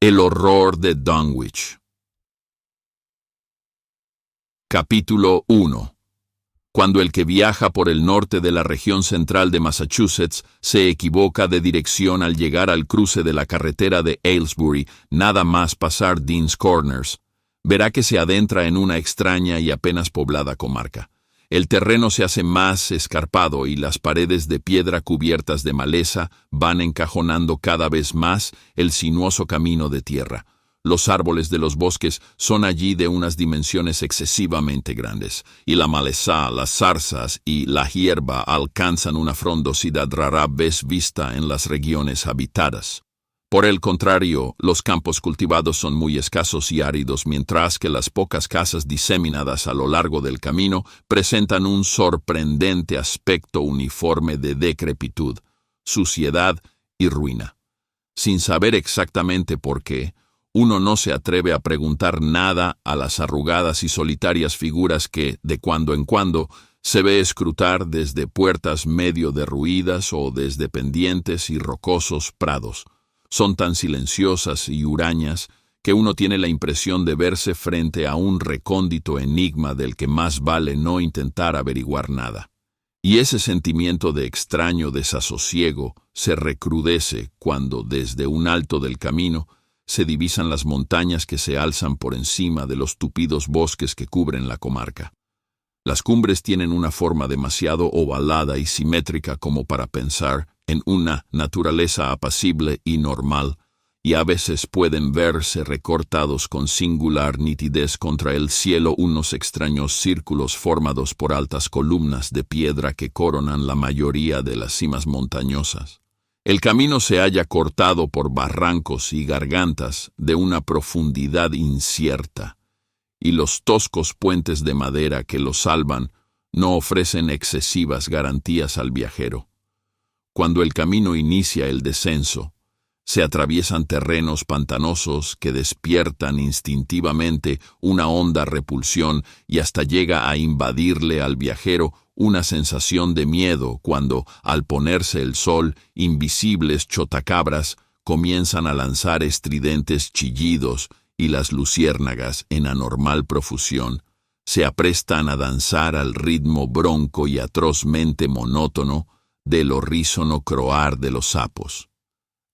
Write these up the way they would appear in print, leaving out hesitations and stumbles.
El horror de Dunwich. Capítulo 1. Cuando el que viaja por el norte de la región central de Massachusetts se equivoca de dirección al llegar al cruce de la carretera de Aylesbury, nada más pasar Dean's Corners, verá que se adentra en una extraña y apenas poblada comarca. El terreno se hace más escarpado y las paredes de piedra cubiertas de maleza van encajonando cada vez más el sinuoso camino de tierra. Los árboles de los bosques son allí de unas dimensiones excesivamente grandes, y la maleza, las zarzas y la hierba alcanzan una frondosidad rara vez vista en las regiones habitadas. Por el contrario, los campos cultivados son muy escasos y áridos, mientras que las pocas casas diseminadas a lo largo del camino presentan un sorprendente aspecto uniforme de decrepitud, suciedad y ruina. Sin saber exactamente por qué, uno no se atreve a preguntar nada a las arrugadas y solitarias figuras que, de cuando en cuando, se ve escrutar desde puertas medio derruidas o desde pendientes y rocosos prados. Son tan silenciosas y hurañas que uno tiene la impresión de verse frente a un recóndito enigma del que más vale no intentar averiguar nada. Y ese sentimiento de extraño desasosiego se recrudece cuando, desde un alto del camino, se divisan las montañas que se alzan por encima de los tupidos bosques que cubren la comarca. Las cumbres tienen una forma demasiado ovalada y simétrica como para pensar en una naturaleza apacible y normal, y a veces pueden verse recortados con singular nitidez contra el cielo unos extraños círculos formados por altas columnas de piedra que coronan la mayoría de las cimas montañosas. El camino se halla cortado por barrancos y gargantas de una profundidad incierta, y los toscos puentes de madera que lo salvan no ofrecen excesivas garantías al viajero. Cuando el camino inicia el descenso, se atraviesan terrenos pantanosos que despiertan instintivamente una honda repulsión y hasta llega a invadirle al viajero una sensación de miedo cuando, al ponerse el sol, invisibles chotacabras comienzan a lanzar estridentes chillidos y las luciérnagas, en anormal profusión, se aprestan a danzar al ritmo bronco y atrozmente monótono del horrísono croar de los sapos.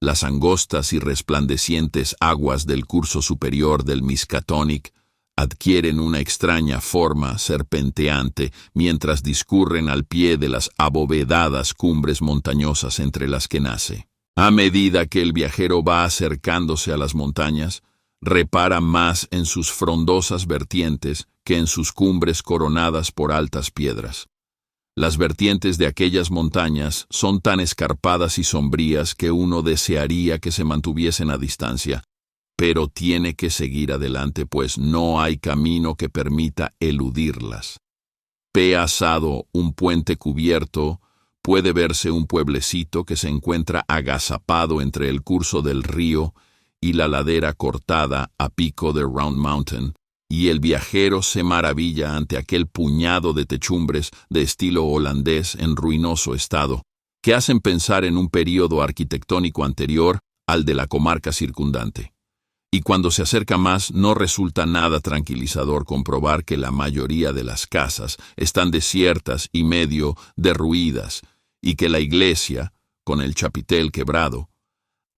Las angostas y resplandecientes aguas del curso superior del Miskatonic adquieren una extraña forma serpenteante mientras discurren al pie de las abovedadas cumbres montañosas entre las que nace. A medida que el viajero va acercándose a las montañas, repara más en sus frondosas vertientes que en sus cumbres coronadas por altas piedras. Las vertientes de aquellas montañas son tan escarpadas y sombrías que uno desearía que se mantuviesen a distancia, pero tiene que seguir adelante, pues no hay camino que permita eludirlas. Asado un puente cubierto, puede verse un pueblecito que se encuentra agazapado entre el curso del río y la ladera cortada a pico de Round Mountain, y el viajero se maravilla ante aquel puñado de techumbres de estilo holandés en ruinoso estado, que hacen pensar en un período arquitectónico anterior al de la comarca circundante. Y cuando se acerca más, no resulta nada tranquilizador comprobar que la mayoría de las casas están desiertas y medio derruidas, y que la iglesia, con el chapitel quebrado,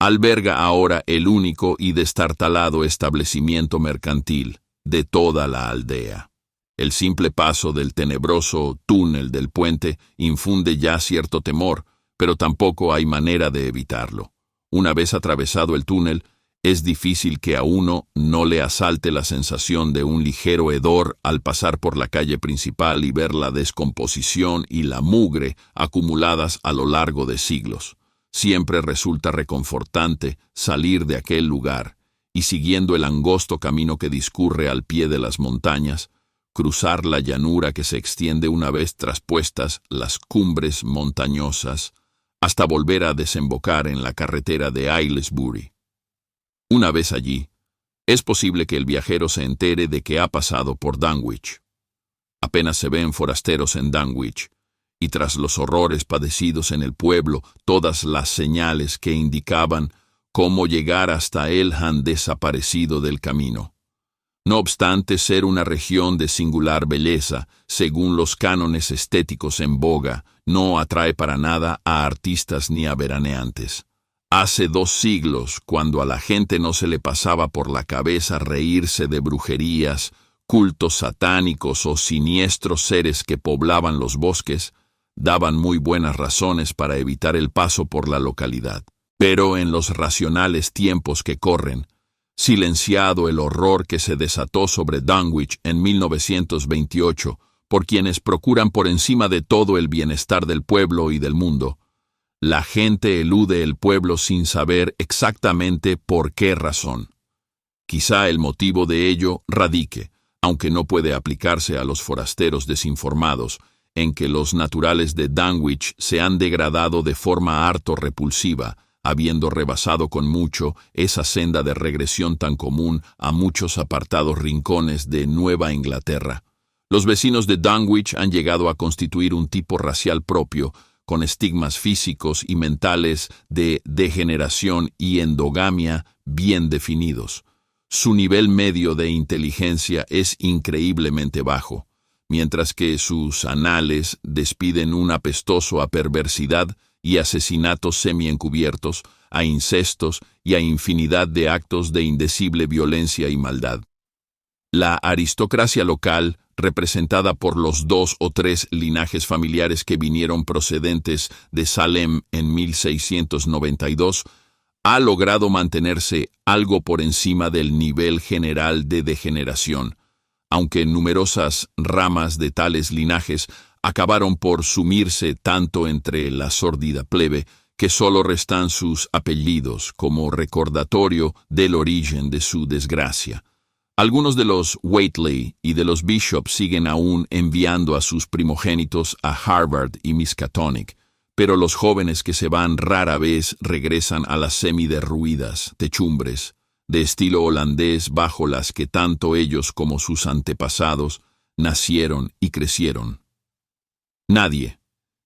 alberga ahora el único y destartalado establecimiento mercantil de toda la aldea. El simple paso del tenebroso túnel del puente infunde ya cierto temor, pero tampoco hay manera de evitarlo. Una vez atravesado el túnel, es difícil que a uno no le asalte la sensación de un ligero hedor al pasar por la calle principal y ver la descomposición y la mugre acumuladas a lo largo de siglos. Siempre resulta reconfortante salir de aquel lugar y, siguiendo el angosto camino que discurre al pie de las montañas, cruzar la llanura que se extiende una vez traspuestas las cumbres montañosas, hasta volver a desembocar en la carretera de Aylesbury. Una vez allí, es posible que el viajero se entere de que ha pasado por Dunwich. Apenas se ven forasteros en Dunwich, y tras los horrores padecidos en el pueblo, todas las señales que indicaban cómo llegar hasta él han desaparecido del camino. No obstante ser una región de singular belleza, según los cánones estéticos en boga, no atrae para nada a artistas ni a veraneantes. Hace 2 siglos, cuando a la gente no se le pasaba por la cabeza reírse de brujerías, cultos satánicos o siniestros seres que poblaban los bosques, daban muy buenas razones para evitar el paso por la localidad. Pero en los racionales tiempos que corren, silenciado el horror que se desató sobre Dunwich en 1928 por quienes procuran por encima de todo el bienestar del pueblo y del mundo, la gente elude el pueblo sin saber exactamente por qué razón. Quizá el motivo de ello radique, aunque no puede aplicarse a los forasteros desinformados, en que los naturales de Dunwich se han degradado de forma harto repulsiva, habiendo rebasado con mucho esa senda de regresión tan común a muchos apartados rincones de Nueva Inglaterra. Los vecinos de Dunwich han llegado a constituir un tipo racial propio, con estigmas físicos y mentales de degeneración y endogamia bien definidos. Su nivel medio de inteligencia es increíblemente bajo, mientras que sus anales despiden un apestoso a perversidad y asesinatos semi-encubiertos, a incestos y a infinidad de actos de indecible violencia y maldad. La aristocracia local, representada por los 2 o 3 linajes familiares que vinieron procedentes de Salem en 1692, ha logrado mantenerse algo por encima del nivel general de degeneración, aunque numerosas ramas de tales linajes acabaron por sumirse tanto entre la sórdida plebe que solo restan sus apellidos como recordatorio del origen de su desgracia. Algunos de los Whately y de los Bishop siguen aún enviando a sus primogénitos a Harvard y Miskatonic, pero los jóvenes que se van rara vez regresan a las semiderruidas techumbres, de estilo holandés bajo las que tanto ellos como sus antepasados nacieron y crecieron. Nadie,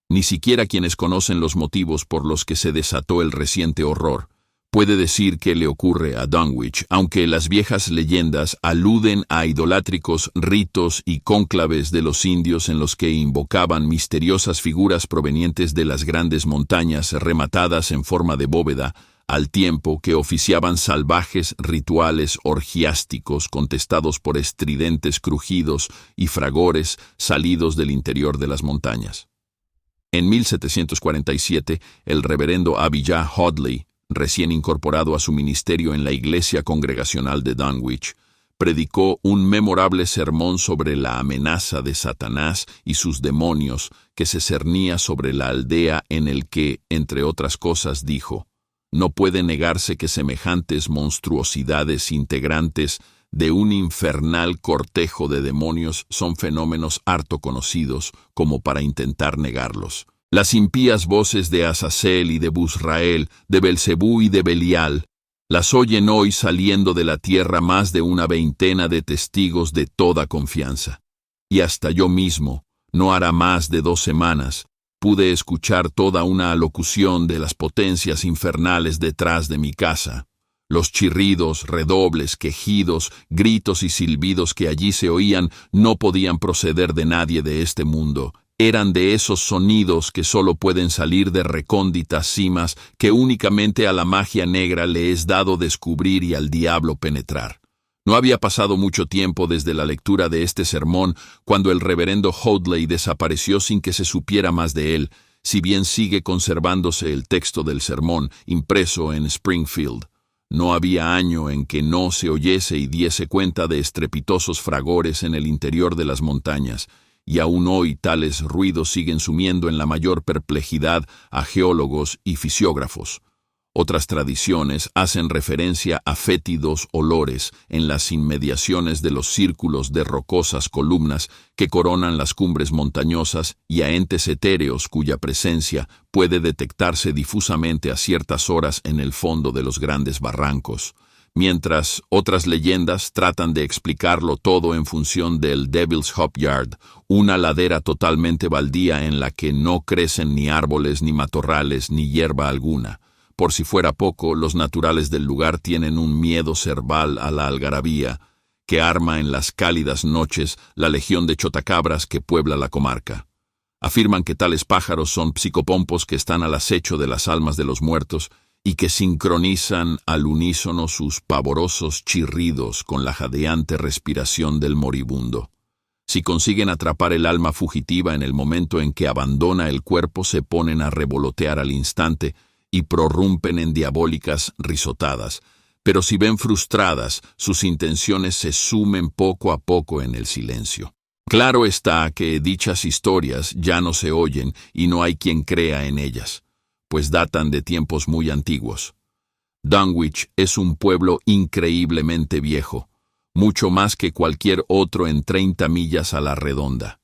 ni siquiera quienes conocen los motivos por los que se desató el reciente horror, puede decir qué le ocurre a Dunwich, aunque las viejas leyendas aluden a idolátricos ritos y cónclaves de los indios en los que invocaban misteriosas figuras provenientes de las grandes montañas rematadas en forma de bóveda, al tiempo que oficiaban salvajes rituales orgiásticos contestados por estridentes crujidos y fragores salidos del interior de las montañas. En 1747, el reverendo Abijah Hoadley, recién incorporado a su ministerio en la Iglesia Congregacional de Dunwich, predicó un memorable sermón sobre la amenaza de Satanás y sus demonios que se cernía sobre la aldea, en el que, entre otras cosas, dijo: «No puede negarse que semejantes monstruosidades integrantes de un infernal cortejo de demonios son fenómenos harto conocidos como para intentar negarlos. Las impías voces de Azazel y de Busrael, de Belcebú y de Belial, las oyen hoy saliendo de la tierra más de una veintena de testigos de toda confianza. Y hasta yo mismo, no hará más de 2 semanas, pude escuchar toda una alocución de las potencias infernales detrás de mi casa. Los chirridos, redobles, quejidos, gritos y silbidos que allí se oían no podían proceder de nadie de este mundo. Eran de esos sonidos que solo pueden salir de recónditas cimas que únicamente a la magia negra le es dado descubrir y al diablo penetrar. No había pasado mucho tiempo desde la lectura de este sermón cuando el reverendo Hoadley desapareció sin que se supiera más de él, si bien sigue conservándose el texto del sermón impreso en Springfield. No había año en que no se oyese y diese cuenta de estrepitosos fragores en el interior de las montañas, y aún hoy tales ruidos siguen sumiendo en la mayor perplejidad a geólogos y fisiógrafos. Otras tradiciones hacen referencia a fétidos olores en las inmediaciones de los círculos de rocosas columnas que coronan las cumbres montañosas y a entes etéreos cuya presencia puede detectarse difusamente a ciertas horas en el fondo de los grandes barrancos, mientras otras leyendas tratan de explicarlo todo en función del Devil's Hop Yard, una ladera totalmente baldía en la que no crecen ni árboles ni matorrales ni hierba alguna, Por si fuera poco, los naturales del lugar tienen un miedo cerval a la algarabía que arma en las cálidas noches la legión de chotacabras que puebla la comarca. Afirman que tales pájaros son psicopompos que están al acecho de las almas de los muertos y que sincronizan al unísono sus pavorosos chirridos con la jadeante respiración del moribundo. Si consiguen atrapar el alma fugitiva en el momento en que abandona el cuerpo, se ponen a revolotear al instante y prorrumpen en diabólicas risotadas, pero si ven frustradas, sus intenciones se sumen poco a poco en el silencio. Claro está que dichas historias ya no se oyen y no hay quien crea en ellas, pues datan de tiempos muy antiguos. Dunwich es un pueblo increíblemente viejo, mucho más que cualquier otro en 30 millas a la redonda.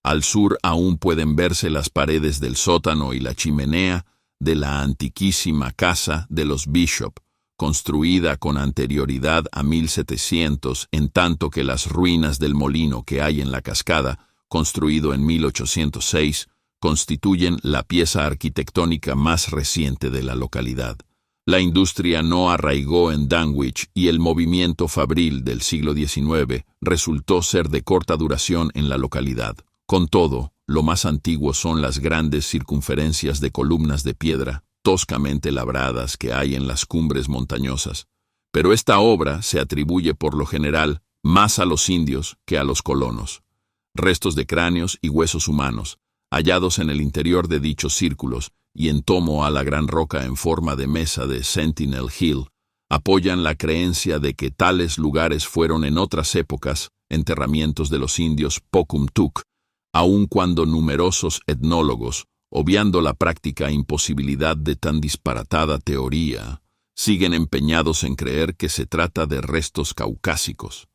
Al sur aún pueden verse las paredes del sótano y la chimenea de la antiquísima casa de los Bishop, construida con anterioridad a 1700, en tanto que las ruinas del molino que hay en la cascada, construido en 1806, constituyen la pieza arquitectónica más reciente de la localidad. La industria no arraigó en Dunwich y el movimiento fabril del siglo XIX resultó ser de corta duración en la localidad. Con todo, lo más antiguo son las grandes circunferencias de columnas de piedra, toscamente labradas que hay en las cumbres montañosas. Pero esta obra se atribuye por lo general más a los indios que a los colonos. Restos de cráneos y huesos humanos, hallados en el interior de dichos círculos y en tomo a la gran roca en forma de mesa de Sentinel Hill, apoyan la creencia de que tales lugares fueron en otras épocas enterramientos de los indios Pocumtuck, aun cuando numerosos etnólogos, obviando la práctica imposibilidad de tan disparatada teoría, siguen empeñados en creer que se trata de restos caucásicos.